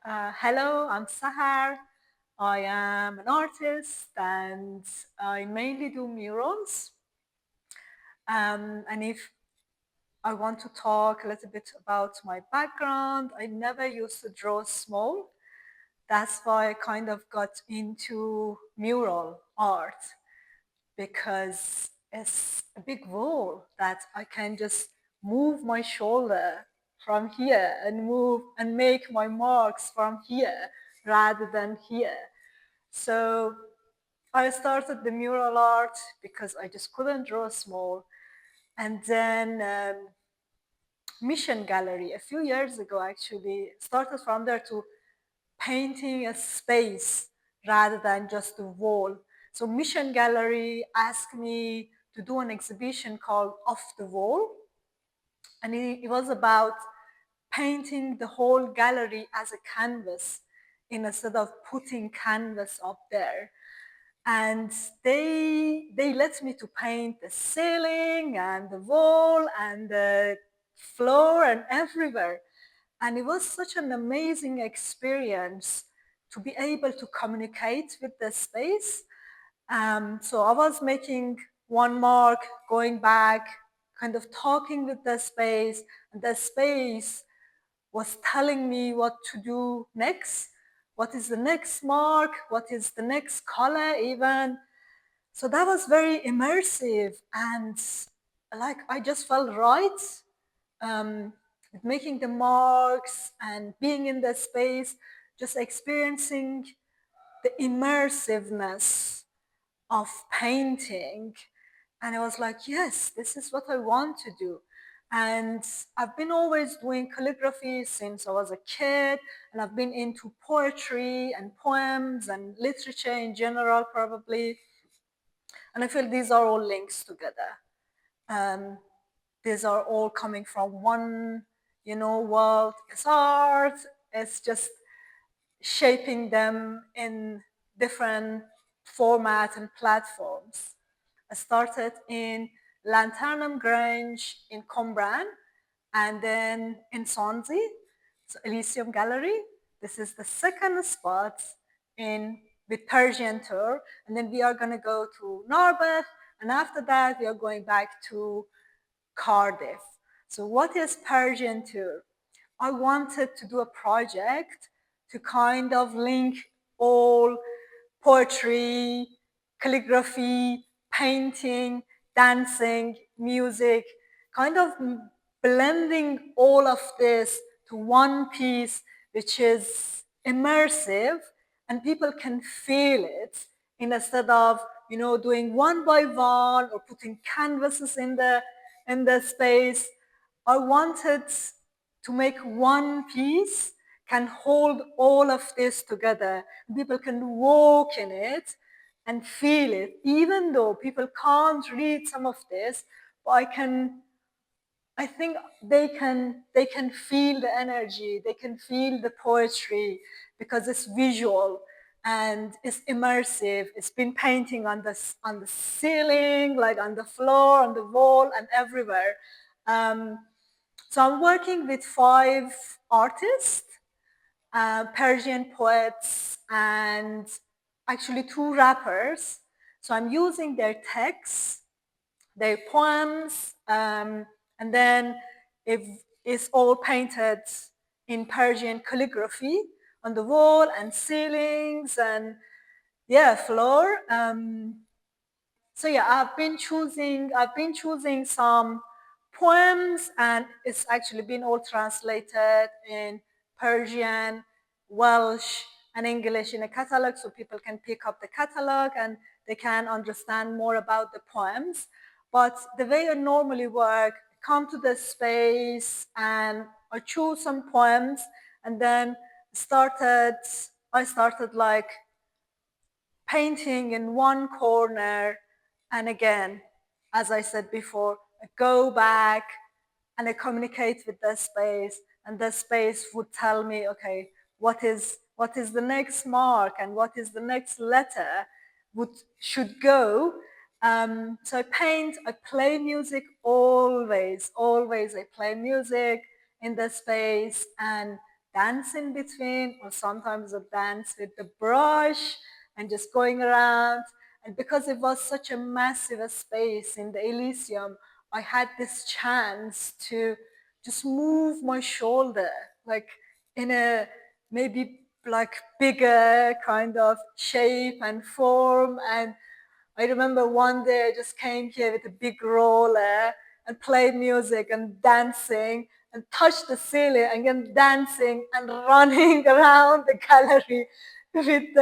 Hello, I'm Sahar. I am an artist and I mainly do murals. And if I want to talk a little bit about my background, I never used to draw small. That's why I kind of got into mural art because it's a big wall that I can just move my shoulder from here and move and make my marks from here rather than here. So I started the mural art because I just couldn't draw small. And then Mission Gallery, a few years ago actually, started from there to painting a space rather than just a wall. So Mission Gallery asked me to do an exhibition called Off the Wall. And it was about painting the whole gallery as a canvas instead of putting canvas up there. And they let me to paint the ceiling and the wall and the floor and everywhere. And it was such an amazing experience to be able to communicate with the space. So I was making one mark, going back, kind of talking with the space, and the space was telling me what to do next. What is the next mark? What is the next color even? So that was very immersive and like I just felt right making the marks and being in the space, just experiencing the immersiveness of painting. And I was like, yes, this is what I want to do. And I've been always doing calligraphy since I was a kid, and I've been into poetry and poems and literature in general, probably. And I feel these are all links together. Um, these are all coming from one, world. It's art. It's just shaping them in different formats and platforms. I started in Llantarnam Grange in Cwmbran, and then in Swansea, so Elysium Gallery. This is the second spot in with Persian tour, and then we are going to go to Narberth, and after that we are going back to Cardiff. So what is Persian tour? I wanted to do a project to kind of link all poetry, calligraphy, painting, dancing, music, kind of blending all of this to one piece, which is immersive, and people can feel it instead of doing one by one or putting canvases in the space. I wanted to make one piece can hold all of this together. People can walk in it and feel it, even though people can't read some of this, but I think they can feel the energy, they can feel the poetry because it's visual and it's immersive. It's been painting on the ceiling, like on the floor, on the wall, and everywhere. So I'm working with 5 artists, Persian poets, and actually 2 rappers. So I'm using their texts, their poems, and then it's all painted in Persian calligraphy on the wall and ceilings and floor. So yeah, I've been choosing some poems, and it's actually been all translated in Persian, Welsh, and English in a catalog, so people can pick up the catalog and they can understand more about the poems. But the way I normally work, I come to the space and I choose some poems, and then I started like painting in one corner, and again, as I said before, I go back and I communicate with the space, and the space would tell me, okay, what is the next mark and what is the next letter should go. So I paint, I play music always. I play music in the space, and dance in between, or sometimes a dance with the brush and just going around. And because it was such a massive space in the Elysium, I had this chance to just move my shoulder, like in a maybe like bigger kind of shape and form. And I remember one day I just came here with a big roller and played music and dancing and touched the ceiling and then dancing and running around the gallery with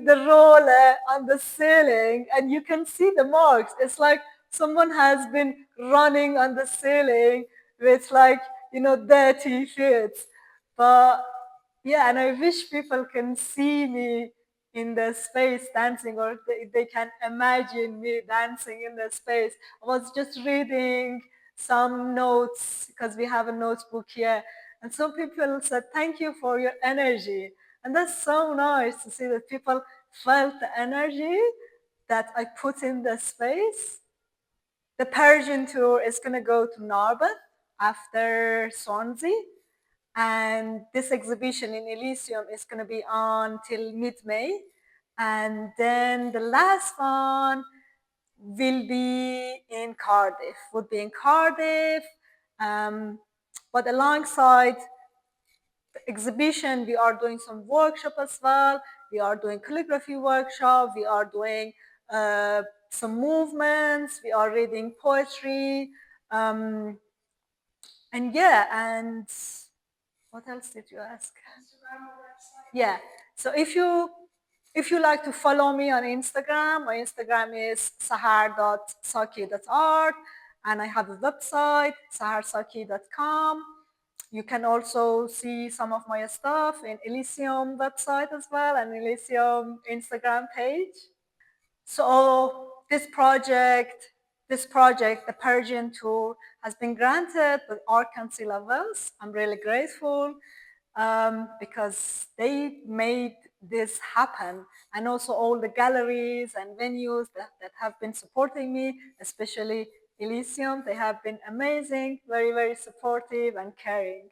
the roller on the ceiling, and you can see the marks. It's like someone has been running on the ceiling with like, dirty feet. But yeah, and I wish people can see me in the space dancing, or they can imagine me dancing in the space. I was just reading some notes because we have a notebook here, and some people said, "Thank you for your energy." And that's so nice to see that people felt the energy that I put in the space. The Persian tour is going to go to Narberth after Swansea. And this exhibition in Elysium is going to be on till mid-May. And then the last one will be in Cardiff, would be in Cardiff. But alongside the exhibition, we are doing some workshop as well. We are doing calligraphy workshop. We are doing some movements. We are reading poetry. And yeah, and what else did you ask? Yeah. So if you like to follow me on Instagram, my Instagram is sahar.saki.art, and I have a website, saharsaki.com. You can also see some of my stuff in Elysium website as well, and Elysium Instagram page. So this project, the Persian tour, has been granted with Art Council of Wales. I'm really grateful because they made this happen, and also all the galleries and venues that have been supporting me, especially Elysium. They have been amazing, very, very supportive and caring.